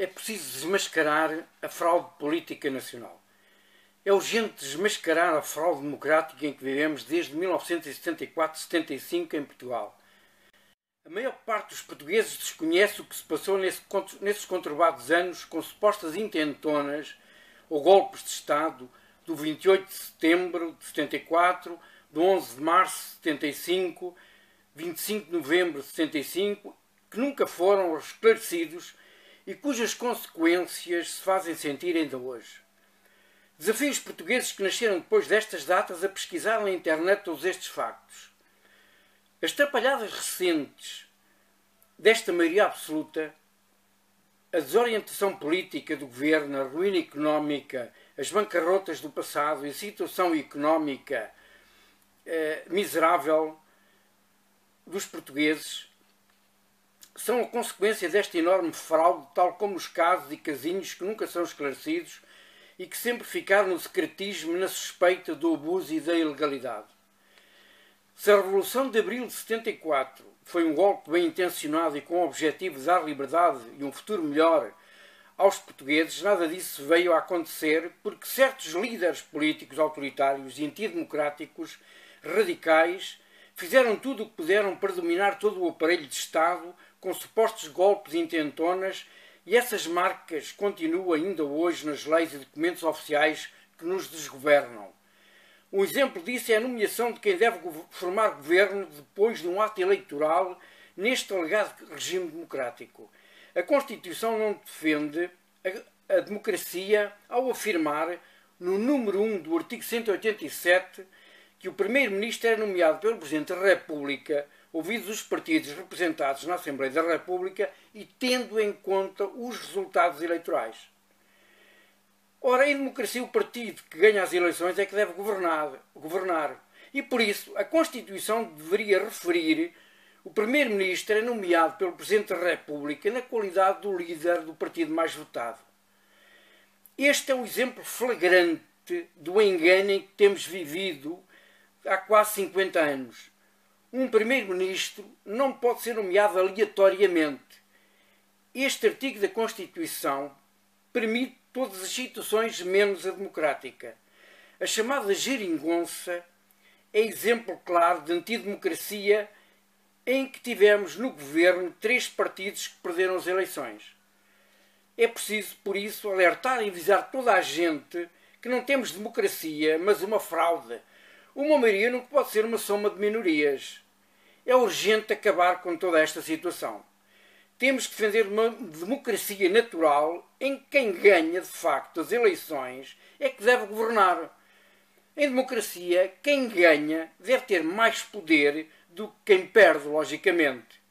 É preciso desmascarar a fraude política nacional. É urgente desmascarar a fraude democrática em que vivemos desde 1974-75 em Portugal. A maior parte dos portugueses desconhece o que se passou nesses conturbados anos com supostas intentonas ou golpes de Estado do 28 de setembro de 74, do 11 de março de 75, 25 de novembro de 75, que nunca foram esclarecidos e cujas consequências se fazem sentir ainda hoje. Desafio os portugueses que nasceram depois destas datas a pesquisar na internet todos estes factos. As trapalhadas recentes desta maioria absoluta, a desorientação política do governo, a ruína económica, as bancarrotas do passado e a situação económica miserável dos portugueses são a consequência desta enorme fraude, tal como os casos e casinhos que nunca são esclarecidos e que sempre ficaram no secretismo, na suspeita do abuso e da ilegalidade. Se a Revolução de Abril de 74 foi um golpe bem intencionado e com o objetivo de dar liberdade e um futuro melhor aos portugueses, nada disso veio a acontecer porque certos líderes políticos autoritários e antidemocráticos radicais fizeram tudo o que puderam para dominar todo o aparelho de Estado com supostos golpes e intentonas, e essas marcas continuam ainda hoje nas leis e documentos oficiais que nos desgovernam. Um exemplo disso é a nomeação de quem deve formar governo depois de um ato eleitoral neste alegado regime democrático. A Constituição não defende a democracia ao afirmar, no número 1 do artigo 187, que o Primeiro-Ministro é nomeado pelo Presidente da República, ouvidos os partidos representados na Assembleia da República e tendo em conta os resultados eleitorais. Ora, em democracia, o partido que ganha as eleições é que deve governar. E, por isso, a Constituição deveria referir o Primeiro-Ministro é nomeado pelo Presidente da República na qualidade do líder do partido mais votado. Este é o exemplo flagrante do engano em que temos vivido há quase 50 anos. Um Primeiro-Ministro não pode ser nomeado aleatoriamente. Este artigo da Constituição permite todas as situações menos a democrática. A chamada geringonça é exemplo claro de antidemocracia em que tivemos no governo 3 partidos que perderam as eleições. É preciso, por isso, alertar e avisar toda a gente que não temos democracia, mas uma fraude. Uma maioria não pode ser uma soma de minorias. É urgente acabar com toda esta situação. Temos que defender uma democracia natural em que quem ganha, de facto, as eleições é que deve governar. Em democracia, quem ganha deve ter mais poder do que quem perde, logicamente.